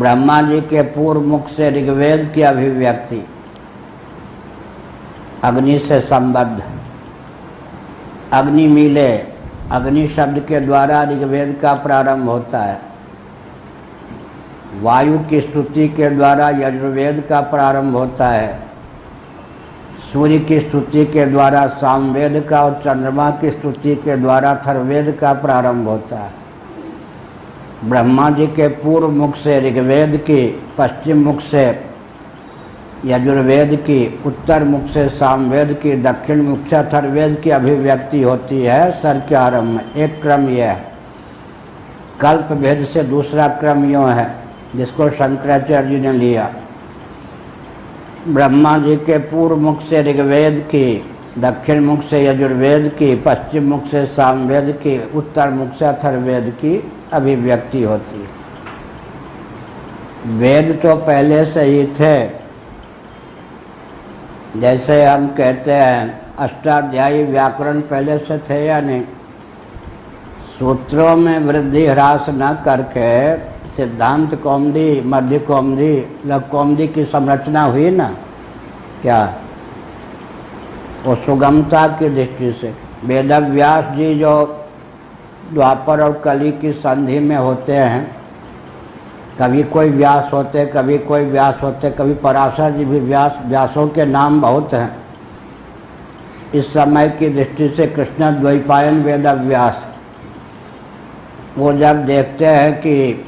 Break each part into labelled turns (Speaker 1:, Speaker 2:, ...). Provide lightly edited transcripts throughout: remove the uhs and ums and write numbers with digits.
Speaker 1: ब्रह्मा जी के पूर्व मुख से ऋग्वेद की अभिव्यक्ति अग्नि से संबद्ध। अग्नि मिले, अग्नि शब्द के द्वारा ऋग्वेद का प्रारंभ होता है। वायु की स्तुति के द्वारा यजुर्वेद का प्रारंभ होता है। सूर्य की स्तुति के द्वारा सामवेद का और चंद्रमा की स्तुति के द्वारा अथर्ववेद का प्रारंभ होता है। ब्रह्मा जी के पूर्व मुख से ऋग्वेद की, पश्चिम मुख से यजुर्वेद की, उत्तर मुख से सामवेद की, दक्षिण मुख से अथर्ववेद की अभिव्यक्ति होती है सर के आरंभ में। एक क्रम यह है। कल्प भेद से दूसरा क्रम यूँ है जिसको शंकराचार्य जी ने लिया। ब्रह्मा जी के पूर्व मुख से ऋग्वेद की, दक्षिण मुख से यजुर्वेद की, पश्चिम मुख से सामवेद की, उत्तर मुख से अथर्ववेद की अभिव्यक्ति होती है। वेद तो पहले से ही थे। जैसे हम कहते हैं अष्टाध्यायी व्याकरण पहले से थे या नहीं। सूत्रों में वृद्धि ह्रास न करके सिद्धांत कौमुदी, मध्य कौमुदी, लघु कौमुदी की संरचना हुई ना। क्या वो सुगमता की दृष्टि से वेदव्यास जी जो द्वापर और कली की संधि में होते हैं, कभी कोई व्यास होते, कभी कोई व्यास होते, कभी पराशर जी भी व्यास। व्यासों के नाम बहुत हैं। इस समय की दृष्टि से कृष्ण द्वैपायन वेदव्यास। वो जब देखते हैं कि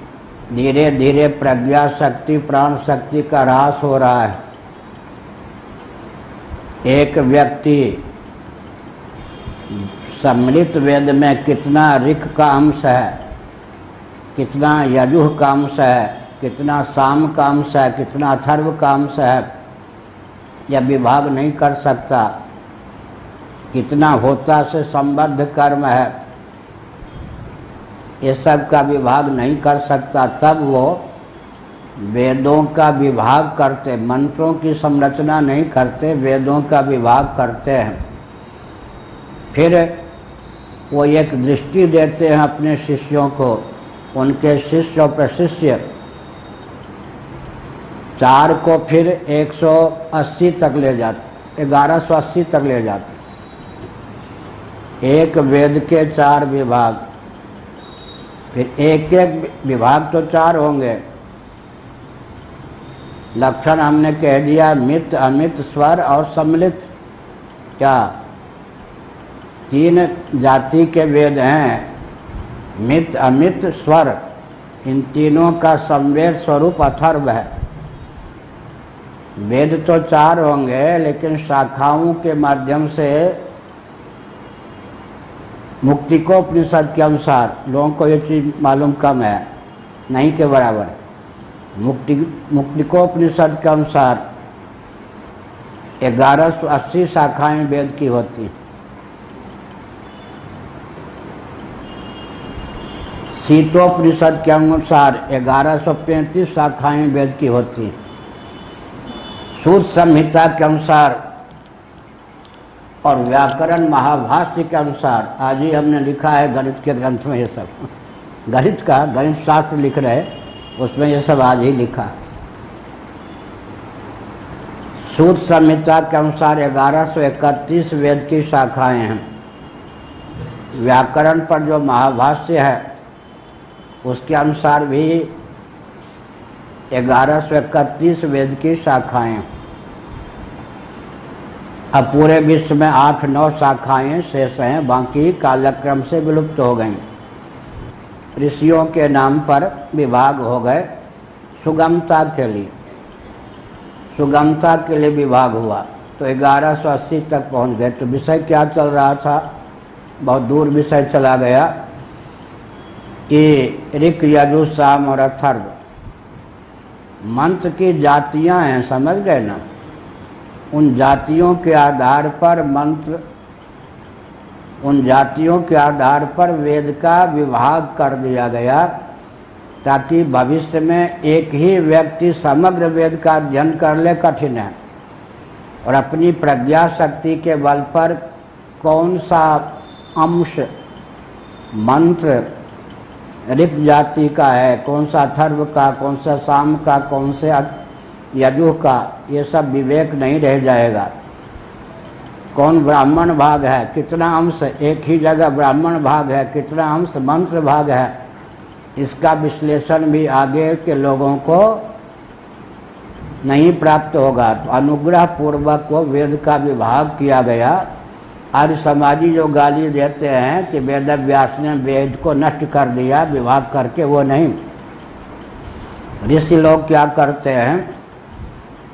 Speaker 1: धीरे धीरे प्रज्ञा शक्ति, प्राण शक्ति का ह्रास हो रहा है, एक व्यक्ति सम्मिलित वेद में कितना ऋक् का अंश है, कितना यजुः का अंश है, कितना साम का अंश है, कितना अथर्व का अंश है, यह विभाग नहीं कर सकता। कितना होता से संबद्ध कर्म है, ये सब का विभाग नहीं कर सकता। तब वो वेदों का विभाग करते, मंत्रों की संरचना नहीं करते, वेदों का विभाग करते हैं। फिर वो एक दृष्टि देते हैं अपने शिष्यों को। उनके शिष्य और प्रशिष्य 4 को फिर 180 तक ले जाते, 1180 तक ले जाते। एक वेद के 4 विभाग, फिर एक एक विभाग तो 4 होंगे। लक्षण हमने कह दिया, मित, अमित, स्वर और सम्मिलित। क्या 3 जाति के वेद हैं, मित, अमित, स्वर। इन तीनों का संवेद स्वरूप अथर्व है। वेद तो 4 होंगे, लेकिन शाखाओं के माध्यम से मुक्तिकोपनिषद के अनुसार, लोगों को ये चीज़ मालूम कम है, नहीं के बराबर। मुक्तिकोपनिषद के अनुसार 1180 शाखाएं वेद की होती। शीतोपनिषद के अनुसार 1135 शाखाएं वेद की होती। सूत्र संहिता के अनुसार और व्याकरण महाभाष्य के अनुसार, आज ही हमने लिखा है गणित के ग्रंथ में ये सब, गणित शास्त्र लिख रहे, उसमें ये सब आज ही लिखा। सूत्र संहिता के अनुसार 1131 वेद की शाखाएं हैं। व्याकरण पर जो महाभाष्य है उसके अनुसार भी 1131 वेद की शाखाएं। अब पूरे विश्व में 8-9 शाखाएं शेष हैं, बाकी कालक्रम से विलुप्त हो गईं। ऋषियों के नाम पर विभाग हो गए। सुगमता के लिए विभाग हुआ तो 1180 तक पहुंच गए। तो विषय क्या चल रहा था? बहुत दूर विषय चला गया कि ऋक्, यजुः, साम और अथर्व मंत्र की जातियां हैं, समझ गए ना। उन जातियों के आधार पर मंत्र, उन जातियों के आधार पर वेद का विभाग कर दिया गया, ताकि भविष्य में एक ही व्यक्ति समग्र वेद का अध्ययन कर ले, कठिन है। और अपनी प्रज्ञा शक्ति के बल पर कौन सा अंश मंत्र ऋक जाति का है, कौन सा अथर्व का, कौन सा साम का, कौन से यजु का, ये सब विवेक नहीं रह जाएगा। कौन ब्राह्मण भाग है, कितना अंश एक ही जगह ब्राह्मण भाग है, कितना अंश मंत्र भाग है, इसका विश्लेषण भी आगे के लोगों को नहीं प्राप्त होगा। तो अनुग्रह पूर्वक को वेद का विभाग किया गया। आज समाजी जो गाली देते हैं कि वेद व्यास ने वेद को नष्ट कर दिया विभाग करके, वो नहीं। ऋषि लोग क्या करते हैं,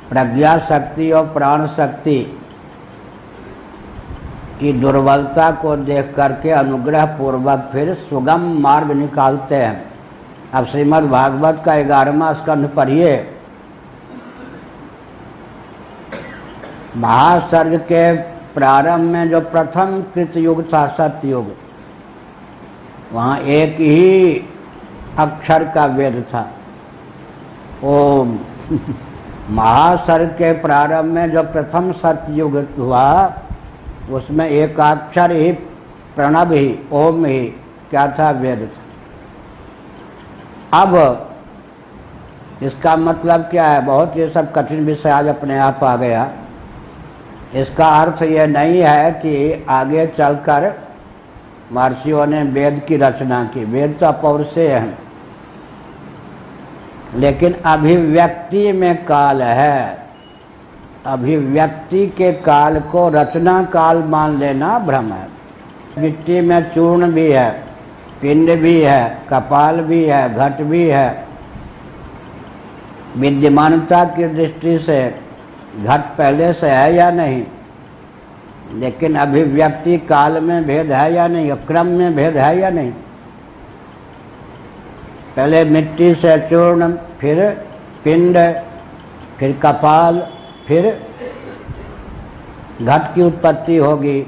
Speaker 1: प्रज्ञा शक्ति और प्राण शक्ति की दुर्बलता को देख करके अनुग्रह पूर्वक फिर सुगम मार्ग निकालते हैं। अब श्रीमद् भागवत का 11वां स्कंध पढ़िए। महासर्ग के प्रारंभ में जो प्रथम कृतयुग था, सतयुग, वहाँ एक ही अक्षर का वेद था, ओम। महासर्ग के प्रारंभ में जो प्रथम सतयुग हुआ, उसमें एक अक्षर ही, प्रणव ही, ओम ही क्या था, वेद था। अब इसका मतलब क्या है, बहुत ये सब कठिन विषय आज अपने आप आ गया। इसका अर्थ ये नहीं है कि आगे चलकर महर्षियों ने वेद की रचना की, वेद तो अपौरुषेय है, लेकिन अभिव्यक्ति में काल है। अभिव्यक्ति के काल को रचना काल मान लेना भ्रम है। मिट्टी में चूर्ण भी है, पिंड भी है, कपाल भी है, घट भी है। विद्यमानता की दृष्टि से घट पहले से है या नहीं, लेकिन अभिव्यक्ति काल में भेद है या नहीं, क्रम में भेद है या नहीं। पहले मिट्टी से चूर्ण, फिर पिंड, फिर कपाल, फिर घट की उत्पत्ति होगी।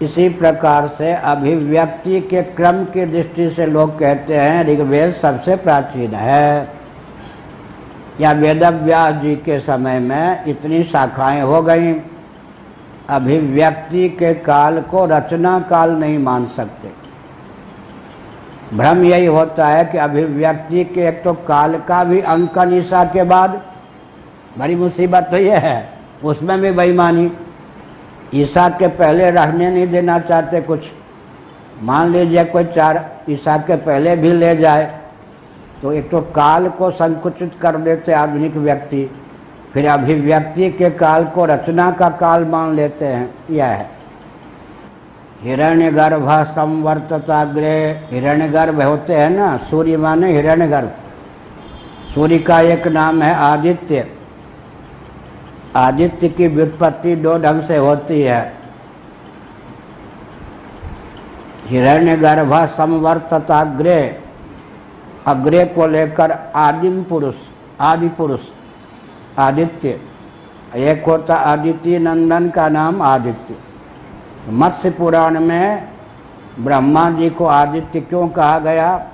Speaker 1: इसी प्रकार से अभिव्यक्ति के क्रम की दृष्टि से लोग कहते हैं ऋग्वेद सबसे प्राचीन है, या वेदव्यास जी के समय में इतनी शाखाएं हो गई। अभिव्यक्ति के काल को रचना काल नहीं मान सकते। भ्रम यही होता है कि अभिव्यक्ति के एक तो काल का भी अंकन ईसा के बाद, बड़ी मुसीबत तो ये है, उसमें भी बेईमानी। ईसा के पहले रहने नहीं देना चाहते कुछ। मान लीजिए कोई 4 ईसा के पहले भी ले जाए, तो एक तो काल को संकुचित कर देते आधुनिक व्यक्ति, फिर अभिव्यक्ति के काल को रचना का काल मान लेते हैं। यह है हिरण्यगर्भ संवर्तताग्रे। हिरण्यगर्भ होते हैं ना, सूर्य माने हिरण्यगर्भ। सूर्य का एक नाम है आदित्य। आदित्य की व्युत्पत्ति 2 ढंग से होती है। हिरण्यगर्भ संवर्तताग्रे, अग्रे को लेकर आदिम पुरुष, आदि पुरुष आदित्य। एक होता आदित्य नंदन का नाम आदित्य। मत्स्य पुराण में ब्रह्मा जी को आदित्य क्यों कहा गया?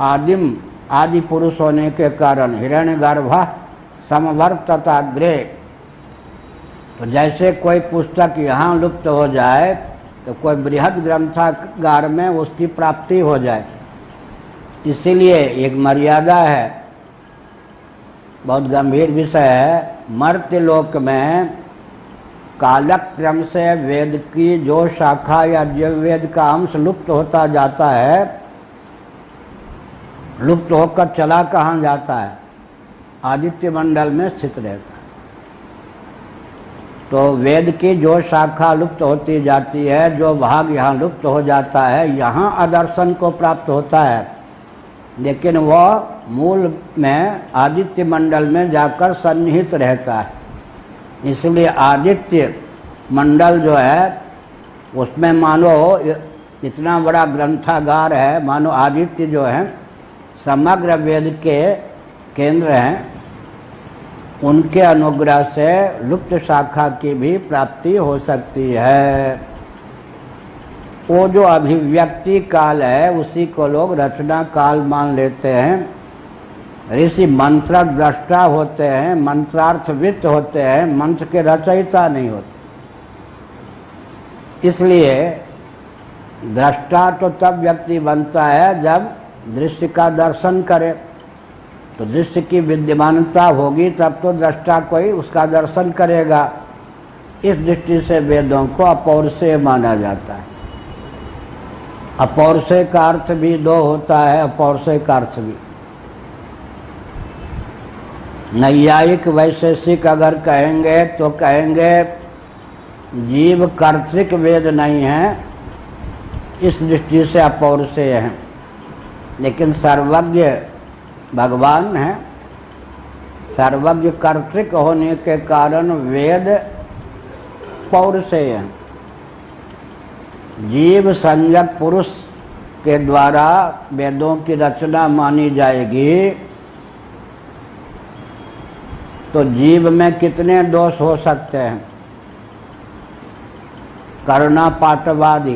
Speaker 1: आदिम, आदि पुरुष होने के कारण। हिरण्यगर्भ समवर्तताग्रे। तो जैसे कोई पुस्तक यहाँ लुप्त हो जाए तो कोई बृहद ग्रंथागार में उसकी प्राप्ति हो जाए। इसीलिए एक मर्यादा है, बहुत गंभीर विषय है। मर्त्य लोक में कालक्रम से वेद की जो शाखा या जो वेद का अंश लुप्त होता जाता है, लुप्त होकर चला कहाँ जाता है? आदित्य मंडल में स्थित रहता है। तो वेद की जो शाखा लुप्त होती जाती है, जो भाग यहाँ लुप्त हो जाता है, यहाँ आदर्शन को प्राप्त होता है, लेकिन वह मूल में आदित्य मंडल में जाकर सन्निहित रहता है। इसलिए आदित्य मंडल जो है उसमें मानो इतना बड़ा ग्रंथागार है, मानो आदित्य जो है समग्र वेद के केंद्र हैं। उनके अनुग्रह से लुप्त शाखा की भी प्राप्ति हो सकती है। वो जो अभिव्यक्ति काल है उसी को लोग रचना काल मान लेते हैं। ऋषि मंत्र द्रष्टा होते हैं, मंत्रार्थविद होते हैं, मंत्र के रचयिता नहीं होते। इसलिए दृष्टा तो तब व्यक्ति बनता है जब दृश्य का दर्शन करे, तो दृश्य की विद्यमानता होगी तब तो दृष्टा कोई उसका दर्शन करेगा। इस दृष्टि से वेदों को अपौरुषेय माना जाता है। अपौरुषेय का अर्थ भी दो होता है, अपौरुषेय का अर्थ भी। नैयायिक वैशेषिक अगर कहेंगे तो कहेंगे जीव कर्तृक वेद नहीं है, इस दृष्टि से अपौरुषेय है। लेकिन सर्वज्ञ भगवान है, सर्वज्ञ कर्तृक होने के कारण वेद पौरुषेय है। जीव संज्ञक पुरुष के द्वारा वेदों की रचना मानी जाएगी तो जीव में कितने दोष हो सकते हैं? करुणा पाटवादी,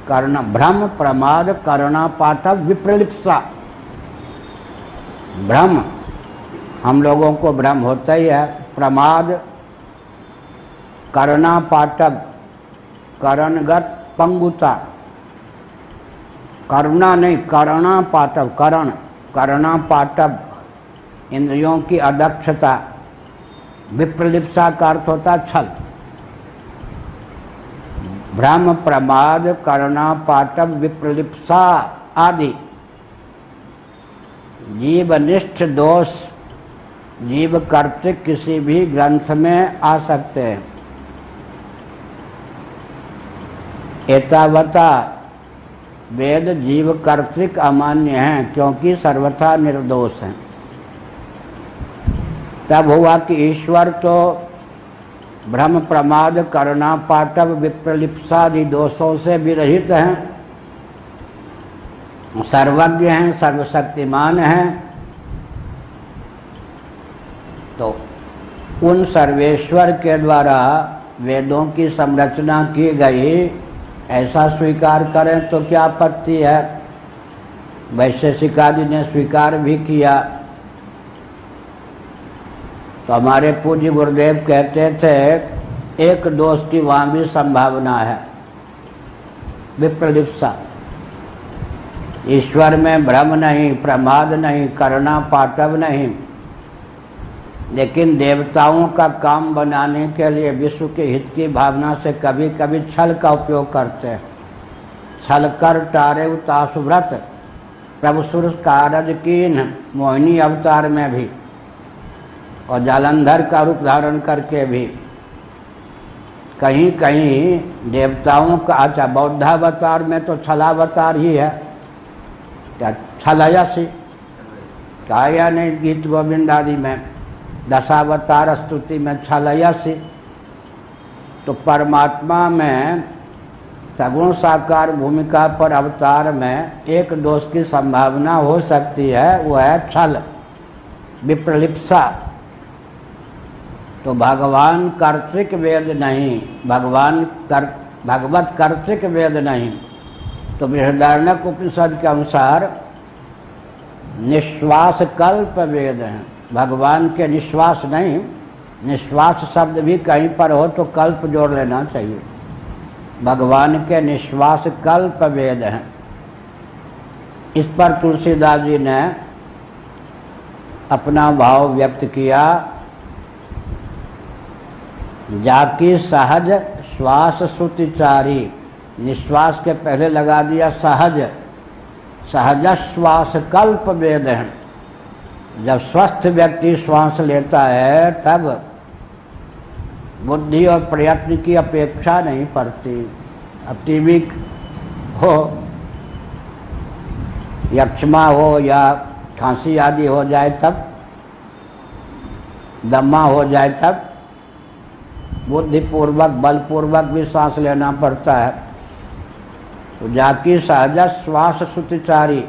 Speaker 1: करुणा भ्रम प्रमाद करुणा पाटव विप्रलिप्सा। भ्रम, हम लोगों को भ्रम होता ही है। प्रमाद, करुणा पाटव, करणगत पंगुता। करुणा नहीं, करुणा पाटव, करण, करुणा पाटव, इंद्रियों की अदक्षता। विप्रलिप्सा का अर्थ होता छल। भ्रम प्रमाद करुणा पाटव विप्रलिप्सा आदि जीवनिष्ठ दोष जीव कर्तृक किसी भी ग्रंथ में आ सकते हैं। एतावता वेद जीव कर्तृक अमान्य हैं क्योंकि सर्वथा निर्दोष हैं। तब हुआ कि ईश्वर तो भ्रम प्रमाद करुणा पाटव विप्रलिप्सादि दोषों से भी रहित हैं, सर्वज्ञ हैं, सर्वशक्तिमान हैं। तो उन सर्वेश्वर के द्वारा वेदों की संरचना की गई, ऐसा स्वीकार करें तो क्या आपत्ति है? वैशेषिकादि ने स्वीकार भी किया। तो हमारे पूज्य गुरुदेव कहते थे एक दोष की वहाँ भी संभावना है, विप्रलिप्सा। ईश्वर में भ्रम नहीं, प्रमाद नहीं, करुणा पाटव नहीं, लेकिन देवताओं का काम बनाने के लिए विश्व के हित की भावना से कभी कभी छल का उपयोग करते हैं। छल कर टारे तासुव्रत प्रभु सुर कारज कीन, मोहिनी अवतार में भी और जालंधर का रूप धारण करके भी। कहीं कहीं देवताओं का, अच्छा बौद्धावतार में तो छलावतार ही है, क्या छलयसी कहा या नहीं गीत गोविंद आदि में, दशावतार स्तुति में छलयसी। तो परमात्मा में सगुण साकार भूमिका पर अवतार में एक दोष की संभावना हो सकती है, वो है छल, विप्रलिप्सा। तो भगवान कर्तृक वेद नहीं, भगवत कर्तृक वेद नहीं। तो बृहदारण्यक उपनिषद के अनुसार निश्वास कल्प वेद हैं, भगवान के निश्वास नहीं। निश्वास शब्द भी कहीं पर हो तो कल्प जोड़ लेना चाहिए। भगवान के निश्वास कल्प वेद हैं। इस पर तुलसीदास जी ने अपना भाव व्यक्त किया, जाकी सहज श्वास श्रुतिचारी। निश्वास के पहले लगा दिया सहज, सहज श्वास कल्प वेद है। जब स्वस्थ व्यक्ति श्वास लेता है तब बुद्धि और प्रयत्न की अपेक्षा नहीं पड़ती। अब टीबी हो, यक्ष्मा हो या खांसी आदि हो जाए तब, दमा हो जाए तब बुद्धिपूर्वक बलपूर्वक भी सांस लेना पड़ता है। तो जाकी सहज श्वास श्रुतिचारी,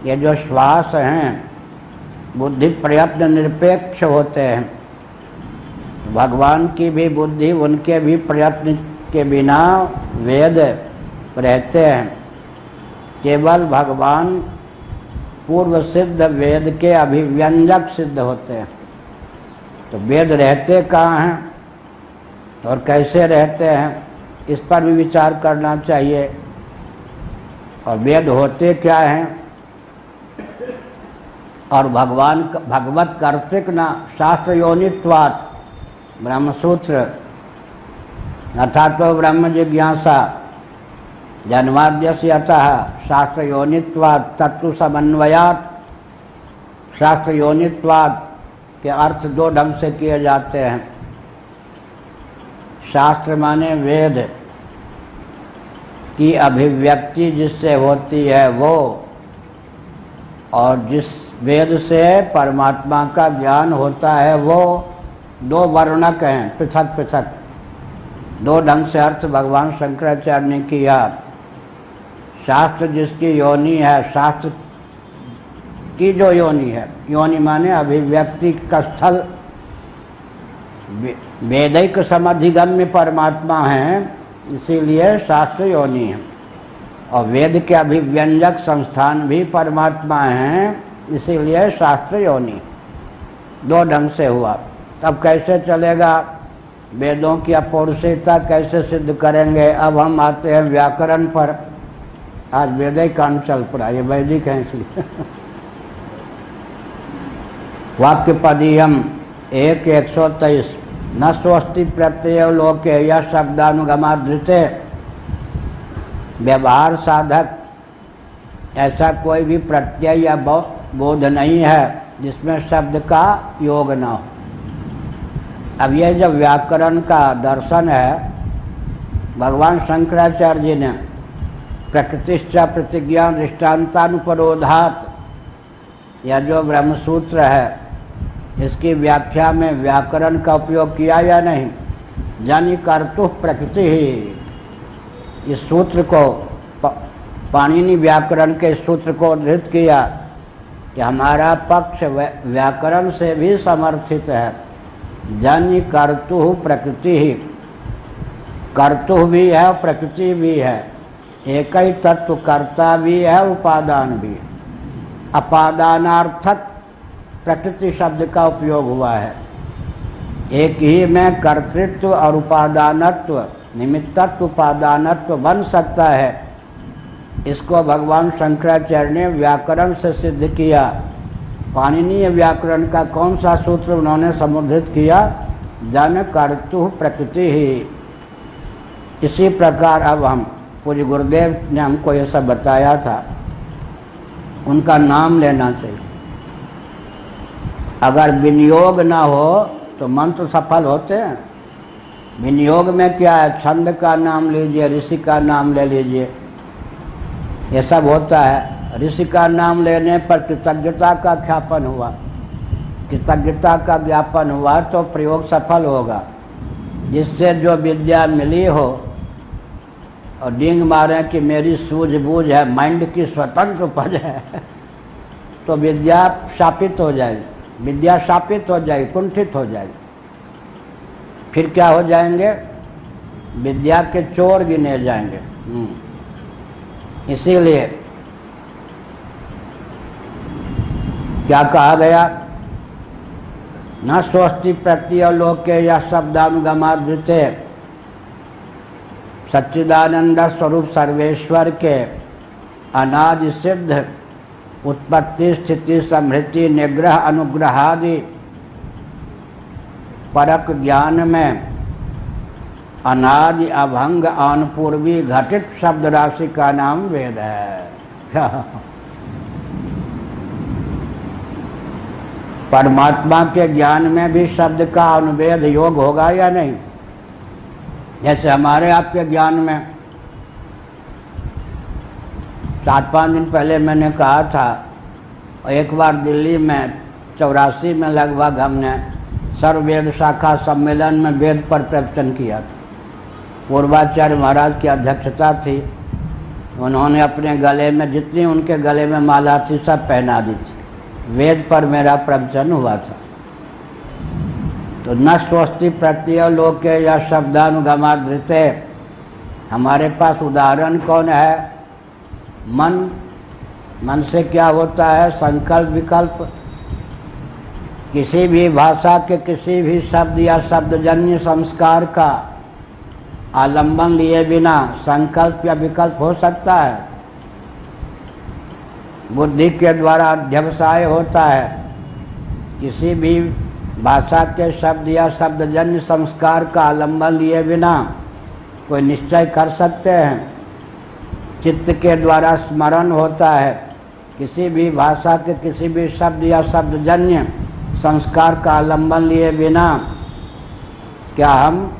Speaker 1: ये जो श्वास हैं बुद्धि प्रयत्न निरपेक्ष होते हैं। भगवान की भी बुद्धि उनके भी प्रयत्न के बिना वेद रहते हैं। केवल भगवान पूर्व सिद्ध वेद के अभिव्यंजक सिद्ध होते हैं। तो वेद रहते कहाँ हैं और कैसे रहते हैं? इस पर भी विचार करना चाहिए। और वेद होते क्या हैं, और भगवत कर्तृक न शास्त्र योनित्वात् ब्रह्मसूत्र अर्थात तो ब्रह्म जिज्ञासा जन्माद्यस्य अतः शास्त्र योनित्वात् तत्व समन्वयात्। शास्त्र योनित्वात् के अर्थ दो ढंग से किए जाते हैं। शास्त्र माने वेद की अभिव्यक्ति जिससे होती है वो, और जिस वेद से परमात्मा का ज्ञान होता है वो दो वर्णक हैं, पृथक पृथक। दो ढंग से अर्थ भगवान शंकराचार्य ने किया। शास्त्र जिसकी योनि है, शास्त्र की जो योनि है, योनि माने अभिव्यक्ति का स्थल, वेदिक समधिगम्य परमात्मा है, इसीलिए शास्त्र योनि है। और वेद के अभिव्यंजक संस्थान भी परमात्मा हैं, इसीलिए शास्त्र योनि। दो ढंग से हुआ। तब कैसे चलेगा, वेदों की अपौरुषेयता कैसे सिद्ध करेंगे। अब हम आते हैं व्याकरण पर। आज वैदिक कांड चल पड़ा, ये वैदिक है इसलिए। वाक्य पदीयम 1:123 न स्वस्ति प्रत्यय लोके यह शब्दानुगमाधृते। व्यवहार साधक ऐसा कोई भी प्रत्यय या बोध नहीं है जिसमें शब्द का योग न हो। अब यह जब व्याकरण का दर्शन है, भगवान शंकराचार्य जी ने प्रकृतिश्च प्रतिज्ञा दृष्टान्तानुपरोधात, यह जो ब्रह्मसूत्र है इसकी व्याख्या में व्याकरण का उपयोग किया या नहीं। जानी कर्तु प्रकृति ही, इस सूत्र को पाणिनि व्याकरण के सूत्र को उद्धृत किया कि हमारा पक्ष व्याकरण से भी समर्थित है। जानी कर्तु प्रकृति ही, कर्तु भी है और प्रकृति भी है, एक ही तत्व, कर्ता भी है उपादान भी। अपादानार्थक प्रकृति शब्द का उपयोग हुआ है। एक ही में कर्तृत्व और उपादानत्व, निमित्तत्व उपादानत्व बन सकता है। इसको भगवान शंकराचार्य ने व्याकरण से सिद्ध किया। पाणिनीय व्याकरण का कौन सा सूत्र उन्होंने समुद्रित किया, जन कर्तु प्रकृति ही। इसी प्रकार अब हम, पूज्य गुरुदेव ने हमको ये सब बताया था, उनका नाम लेना चाहिए। अगर विनियोग ना हो तो मंत्र सफल होते हैं। विनियोग में क्या है, छंद का नाम लीजिए, ऋषि का नाम ले लीजिए, ये सब होता है। ऋषि का नाम लेने पर कृतज्ञता का ख्यापन हुआ, कृतज्ञता का ज्ञापन हुआ तो प्रयोग सफल होगा। जिससे जो विद्या मिली हो और डींग मारें कि मेरी सूझबूझ है, माइंड की स्वतंत्र उपज है, तो विद्या शापित हो जाएगी, विद्या शापित हो जाएगी, कुंठित हो जाएगी। फिर क्या हो जाएंगे, विद्या के चोर गिने जाएंगे। इसीलिए क्या कहा गया, न स्वस्ति प्रत्यय लोके या शब्दानुगमाधृते। सच्चिदानंद स्वरूप सर्वेश्वर के अनादि सिद्ध उत्पत्ति स्थिति समृद्धि निग्रह अनुग्रहादि परक ज्ञान में अनादि अभंग अनपूर्वी घटित शब्द राशि का नाम वेद है। परमात्मा के ज्ञान में भी शब्द का अनुवेद योग होगा या नहीं। जैसे हमारे आपके ज्ञान में 4-5 दिन पहले मैंने कहा था, एक बार दिल्ली में 84 में लगभग हमने सर्ववेद शाखा सम्मेलन में वेद पर प्रवचन किया था। पूर्वाचार्य महाराज की अध्यक्षता थी। उन्होंने अपने गले में जितनी उनके गले में माला थी सब पहना दी थी। वेद पर मेरा प्रवचन हुआ था। तो न स्वस्ति प्रत्यय लोके या शब्दानुगमाधृते। हमारे पास उदाहरण कौन है, मन। मन से क्या होता है, संकल्प विकल्प। किसी भी भाषा के किसी भी शब्द या शब्दजन्य संस्कार का आलंबन लिए बिना संकल्प या विकल्प हो सकता है? बुद्धि के द्वारा अध्यवसाय होता है। किसी भी भाषा के शब्द या शब्दजन्य संस्कार का आलंबन लिए बिना कोई निश्चय कर सकते हैं। चित्त के द्वारा स्मरण होता है। किसी भी भाषा के किसी भी शब्द या शब्दजन्य संस्कार का आलंबन लिए बिना क्या हम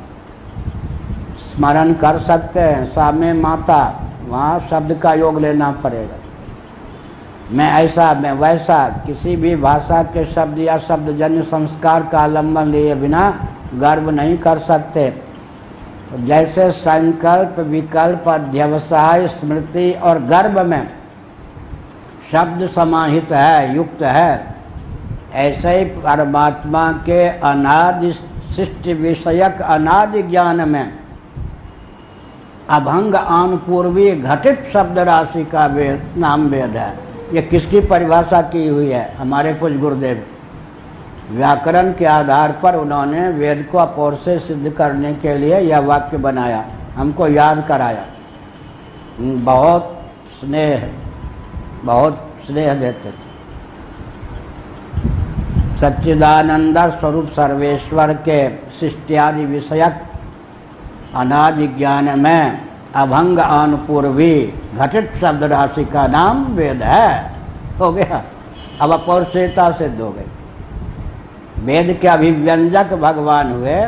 Speaker 1: स्मरण कर सकते हैं? सामे माता, वहाँ शब्द का योग लेना पड़ेगा। मैं ऐसा, मैं वैसा, किसी भी भाषा के शब्द या शब्दजन्य संस्कार का आलंबन लिए बिना गर्व नहीं कर सकते। तो जैसे संकल्प, विकल्प, अध्यवसाय, स्मृति और गर्भ में शब्द समाहित है, युक्त है, ऐसे ही परमात्मा के अनादि सृष्टि विषयक अनादि ज्ञान में अभंग आनुपूर्वी घटित शब्द राशि का वेद नाम वेद है। ये किसकी परिभाषा की हुई है? हमारे पूज्य गुरुदेव। व्याकरण के आधार पर उन्होंने वेद को अपौर से सिद्ध करने के लिए यह वाक्य बनाया, हमको याद कराया। बहुत स्नेह देते थे। सच्चिदानंद स्वरूप सर्वेश्वर के सृष्टियादि विषयक अनादि ज्ञान में अभंग आनुपूर्वी घटित शब्द राशि का नाम वेद है। हो गया, अब अपौरुषेयता सिद्ध हो गई। वेद के अभिव्यंजक भगवान हुए,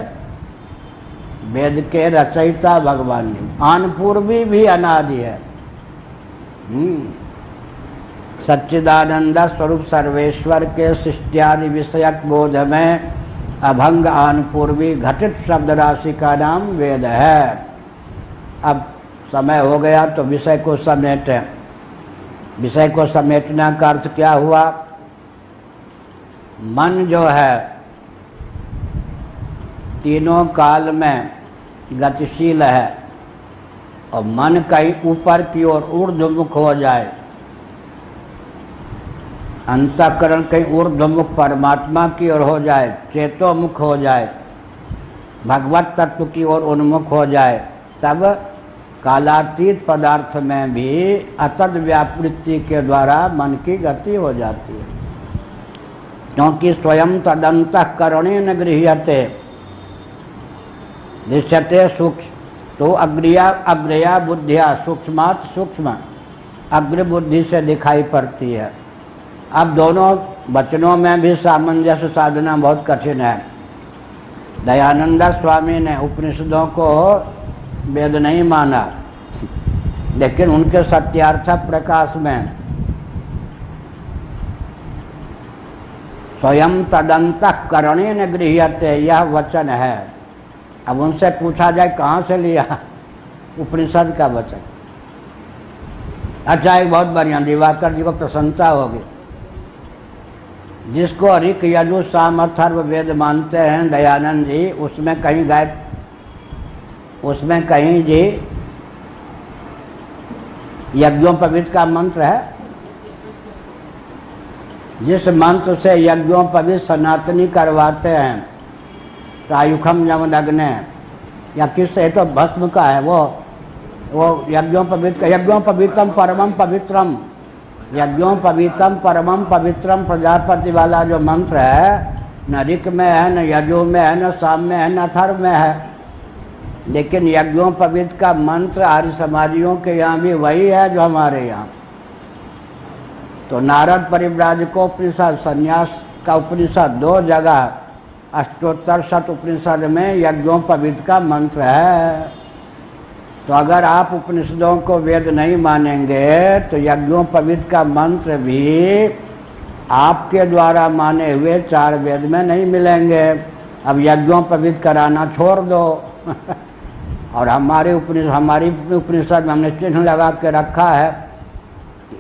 Speaker 1: वेद के रचयिता भगवान नहीं। आनुपूर्वी भी अनादि है। सच्चिदानंद स्वरूप सर्वेश्वर के सृष्टियादि विषयक बोध में अभंग आनुपूर्वी घटित शब्द राशि का नाम वेद है। अब समय हो गया तो विषय को समेटें। विषय को समेटने का अर्थ क्या हुआ? मन जो है तीनों काल में गतिशील है, और मन कहीं ऊपर की ओर ऊर्ध्वमुख हो जाए, अंतःकरण कहीं ऊर्ध्वमुख परमात्मा की ओर हो जाए, चेतोमुख हो जाए, भगवत तत्व की ओर उन्मुख हो जाए, तब कालातीत पदार्थ में भी अतद व्यापृत्ति के द्वारा मन की गति हो जाती है। क्योंकि स्वयं तदंतःकरणेन गृह्यते दृश्यते सूक्ष्म, तो अग्रया बुद्धिया सूक्ष्मात् सूक्ष्म अग्र बुद्धि से दिखाई पड़ती है। अब दोनों वचनों में भी सामंजस्य साधना बहुत कठिन है। दयानंद स्वामी ने उपनिषदों को वेद नहीं माना, लेकिन उनके सत्यार्थ प्रकाश में स्वयं तदंतःकरणेन गृह्यते यह वचन है। अब उनसे पूछा जाए कहाँ से लिया? उपनिषद का वचन। अच्छा, एक बहुत बढ़िया, दिवाकर जी को प्रसन्नता होगी। जिसको ऋक यजु साम अथर्व वेद मानते हैं दयानंद जी, उसमें कहीं जी यज्ञोपवीत का मंत्र है। जिस मंत्र से यज्ञोपवीत सनातनी करवाते हैं, सायुखम यमदग्ने, या किससे? तो भस्म का है वो यज्ञोपवीत का। यज्ञोपवीतम परमम पवित्रम, यज्ञोपवीतम परमम पवित्रम प्रजापति वाला जो मंत्र है, न ऋक में है, न यजु में है, न साम में है, न अथर्व में है। लेकिन यज्ञोपवीत का मंत्र आर्य समाजियों के यहाँ भी वही है जो हमारे यहाँ। तो नारद परिव्राजकोपनिषद, संन्यास का उपनिषद, 2 जगह अष्टोत्तर शत उपनिषद में यज्ञोपवीत का मंत्र है। तो अगर आप उपनिषदों को वेद नहीं मानेंगे तो यज्ञोपवीत का मंत्र भी आपके द्वारा माने हुए 4 वेद में नहीं मिलेंगे। अब यज्ञोपवीत कराना छोड़ दो। और हमारी उपनिषद में हमने चिन्ह लगा के रखा है,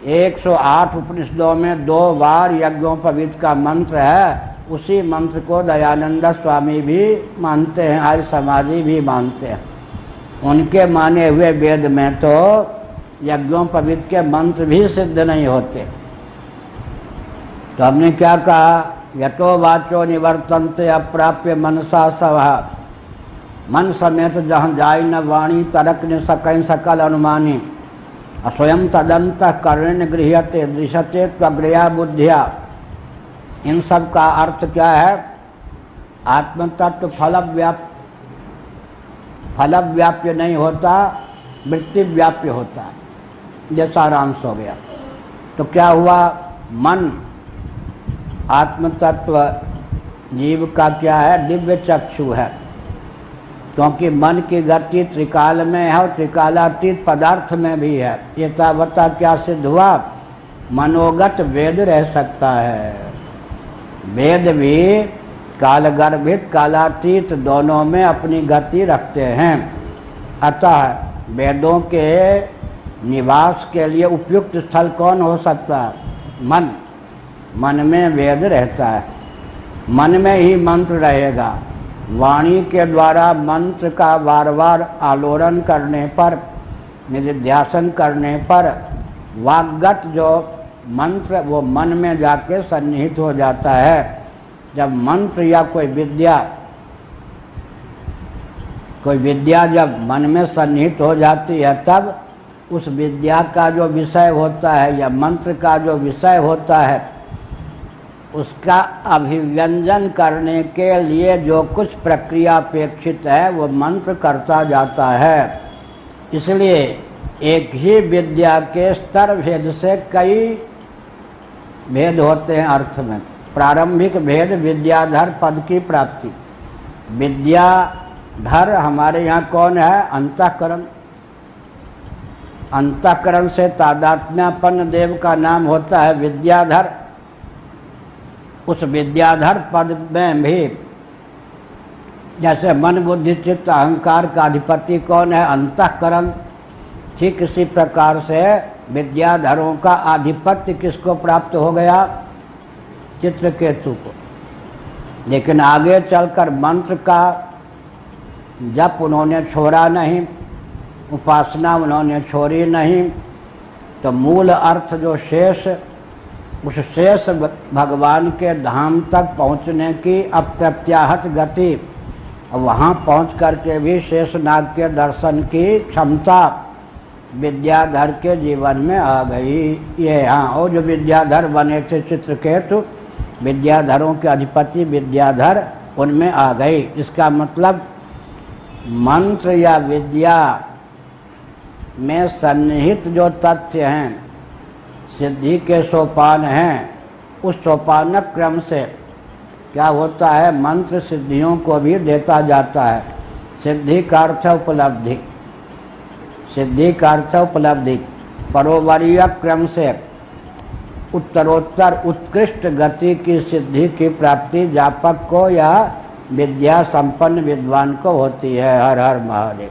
Speaker 1: 108 उपनिषदों में 2 बार यज्ञोपवीत का मंत्र है। उसी मंत्र को दयानंद स्वामी भी मानते हैं, आर्य समाजी भी मानते हैं। उनके माने हुए वेद में तो यज्ञोपवीत के मंत्र भी सिद्ध नहीं होते। तो हमने क्या कहा? यतो वाचो निवर्तन्ते अप्राप्य मनसा सभा। मन समेत जहाँ जाय न वाणी तरक न सकैं सकल अनुमानी स्वयं तदंत कर्ण गृह्यते दृश्यते त्वग्रया बुद्धिया। इन सब का अर्थ क्या है? आत्म तत्व फलव्याप्य नहीं होता, वृत्ति व्याप्य होता है। जैसा सारांश हो गया। तो क्या हुआ? मन आत्म तत्व जीव का क्या है? दिव्य चक्षु है, क्योंकि मन की गति त्रिकाल में है और त्रिकालातीत पदार्थ में भी है। ये तावता क्या सिद्ध हुआ? मनोगत वेद रह सकता है। वेद भी कालगर्भित कालातीत दोनों में अपनी गति रखते हैं। अतः वेदों के निवास के लिए उपयुक्त स्थल कौन हो सकता है? मन। मन में वेद रहता है, मन में ही मंत्र रहेगा। वाणी के द्वारा मंत्र का बार बार आलोड़न करने पर, निधिध्यासन करने पर वाग्गत जो मंत्र वो मन में जाके सन्निहित हो जाता है। जब मंत्र या कोई विद्या जब मन में सन्निहित हो जाती है, तब उस विद्या का जो विषय होता है या मंत्र का जो विषय होता है, उसका अभिव्यंजन करने के लिए जो कुछ प्रक्रिया अपेक्षित है वो मंत्र करता जाता है। इसलिए एक ही विद्या के स्तर भेद से कई भेद होते हैं अर्थ में। प्रारंभिक भेद विद्याधर पद की प्राप्ति। विद्याधर हमारे यहाँ कौन है? अंतःकरण। अंतःकरण से तादात्म्यपन्न देव का नाम होता है विद्याधर। उस विद्याधर पद में भी जैसे मन बुद्धि चित्त अहंकार का अधिपति कौन है? अंतःकरण। ठीक इसी प्रकार से विद्याधरों का आधिपत्य किसको प्राप्त हो गया? चित्रकेतु को। लेकिन आगे चलकर मंत्र का जप उन्होंने छोड़ा नहीं, उपासना उन्होंने छोड़ी नहीं, तो मूल अर्थ जो शेष, उस शेष भगवान के धाम तक पहुँचने की अप्रत्याहत गति, वहाँ पहुँच करके भी शेषनाग के दर्शन की क्षमता विद्याधर के जीवन में आ गई। ये हाँ, और जो विद्याधर बने थे चित्रकेतु, विद्याधरों के अधिपति विद्याधर उनमें आ गई। इसका मतलब मंत्र या विद्या में सन्निहित जो तथ्य हैं, सिद्धि के सोपान हैं, उस सोपानक क्रम से क्या होता है? मंत्र सिद्धियों को भी देता जाता है। सिद्धि का अर्थ उपलब्धि, सिद्धि का अर्थ उपलब्धि। परोवरीय क्रम से उत्तरोत्तर उत्कृष्ट गति की सिद्धि की प्राप्ति जापक को या विद्या संपन्न विद्वान को होती है। हर हर महादेव।